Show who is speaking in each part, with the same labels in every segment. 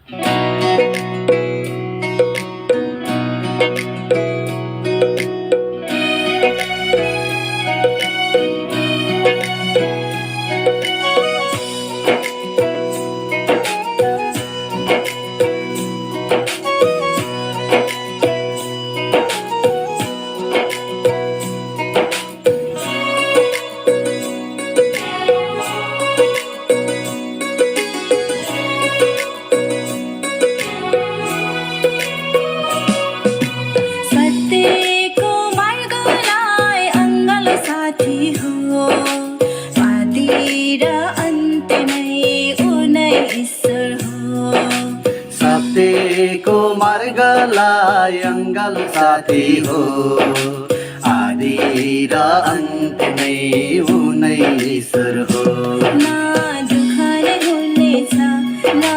Speaker 1: सत्यको मार्गलाई अङ्गालो साथी हो, आदि र अन्त नै उनै ईश्वर हो।
Speaker 2: सत्यको मार्गलाई अङ्गालो साथी हो, आदि र अन्त नै उनै ईश्वर हो।
Speaker 1: ना दुःख नै हुनेछ, ना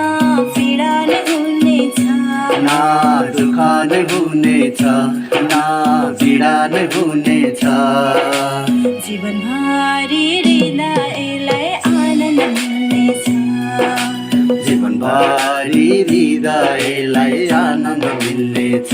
Speaker 1: पीडा नै हुनेछ,
Speaker 2: ना दुःख नै हुनेछ, ना पीडा नै हुनेछ।
Speaker 1: जीवनभरि हृदयलाई आनन्द मिल्नेछ।
Speaker 2: जीवनभरि हृदयलाई आनन्द मिल्नेछ।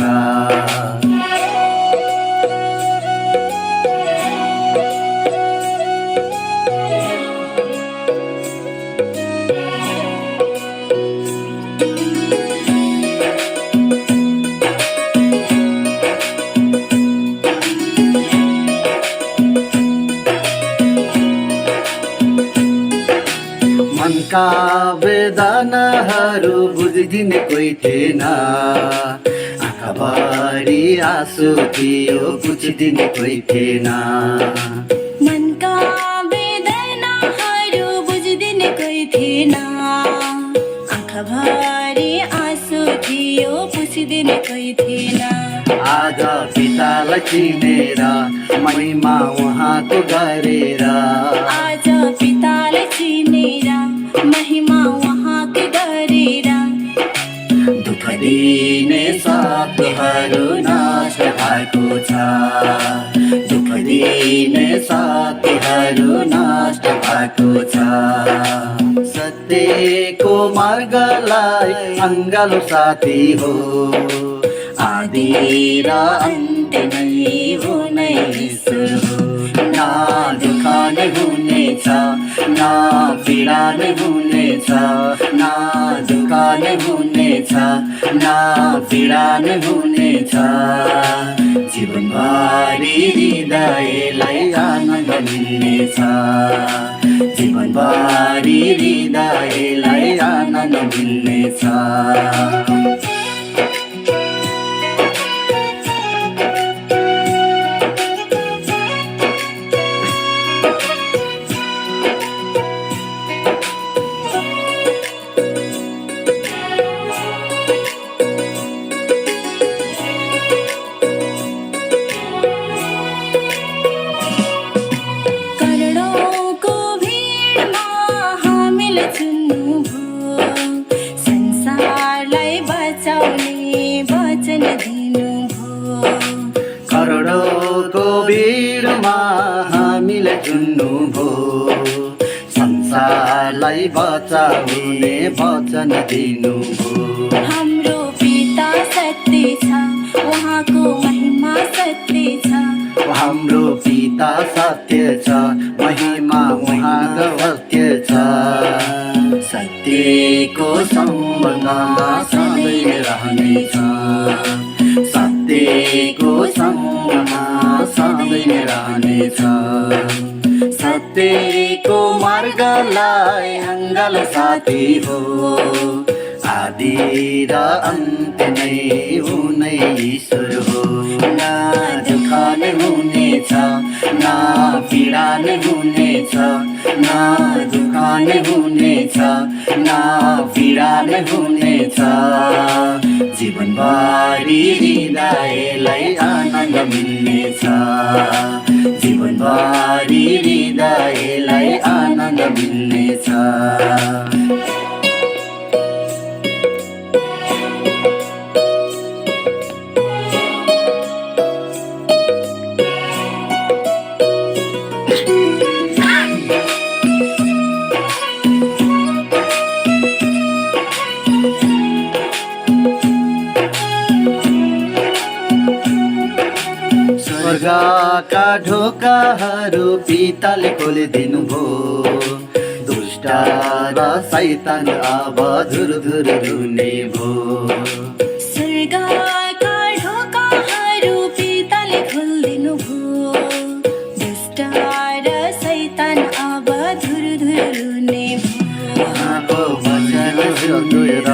Speaker 2: मनका वेदनाहरू बुझिदिने कोही थिएन, आँखाभरि आँसु थियो बुझिदिने कोही थिएन।
Speaker 1: मनका वेदनाहरू बुझिदिने कोही थिएन, आँखाभरि आँसु थियो बुझिदिने कोही थिएन।
Speaker 2: आज पितालाई चिनेर महिमा उहाँको गरेर,
Speaker 1: आज पितालाई चिनेर महिमा उहाँको गरेर,
Speaker 2: दुःख दिने शत्रुहरू नष्ट भएको छ, दुःख दिने शत्रुहरू नष्ट भएको छ। सत्यको मार्गलाई अङ्गालो साथी हो, आदि र अन्त नै उनै ईश्वर हो। ना दुःख नै हुनेछ, ना पीडा नै हुनेछ, ना दुःख नै हुनेछ, ना पीडा नै हुनेछ। जीवनभरि हृदयलाई आनन्द मिल्नेछ, जीवनभरि हृदयलाई आनन्द मिल्नेछ।
Speaker 1: करोडौँको भिडमा हामीलाई चुन्नुभयो, संसारलाई बचाउने वचन दिनुभयो।
Speaker 2: करोडौँको भिडमा हामीलाई चुन्नुभयो, संसारलाई बचाउने वचन दिनुभयो।
Speaker 1: हाम्रो पिता सत्य छ, उहाँको महिमा सत्य छ।
Speaker 2: हाम्रो पिता सत्य छ, महिमा उहाँको सत्य छ। सत्यको सम्बन्धमा सधैँ रहनेछ, सत्यको सम्बन्धमा सधैँ रहनेछ। सत्यको मार्गलाई अङ्गालो साथी हो, आदि र अन्त नै उनै ईश्वर हो। ना दुःख नै हुनेछ, ना पीडा नै हुनेछ, ना दुःख नै हुनेछ, ना पीडा नै हुनेछ। जीवनभरि हृदयलाई आनन्द मिल्नेछ, जीवनभरि हृदयलाई आनन्द मिल्नेछ। स्वर्गका ढोकाहरू पिताले खोलिदिनु भयो दुष्ट र शैतान अब धुर धुर रुने भयो
Speaker 1: स्वर्गका ढोकाहरू पिताले खोलिदिनु भयो दुष्ट र शैतान अब धुर धुर रुने भयो
Speaker 2: उहाँको वचन सुनेर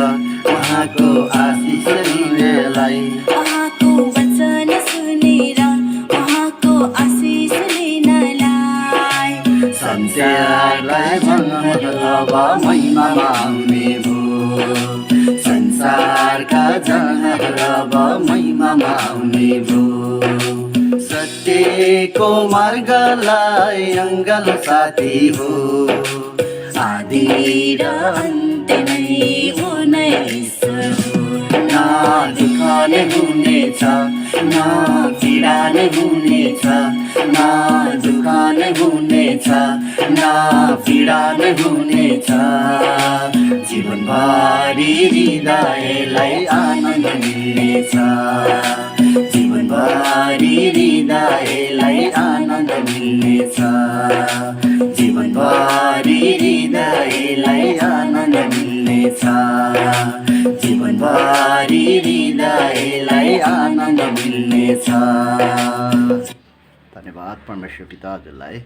Speaker 2: उहाँको आशिष लिनलाई
Speaker 1: उहाँको वचन सुनेर उहाँको आशिष लिनलाई
Speaker 2: संसारलाई अब महिमामा आउने भयो संसारका जनहरू अब महिमामा आउने भयो सत्यको मार्गलाई अङ्गल साथी हो आदि
Speaker 1: र अन्त्य नै हुने ईश्वर हो
Speaker 2: न दुःख नै हुनेछ न पीडा नै हुनेछ न दुःख नै हुनेछ न पीडा नै हुनेछ जीवनभरि हृदयलाई आनन्द मिल्नेछ जीवनभरि हृदयलाई आनन्द मिल्नेछ जीवनभरि हृदयलाई आनन्द मिल्नेछ जीवनभरि हृदयलाई आनन्द मिल्नेछ। धन्यवाद परमेश्वर पिता हजुरलाई।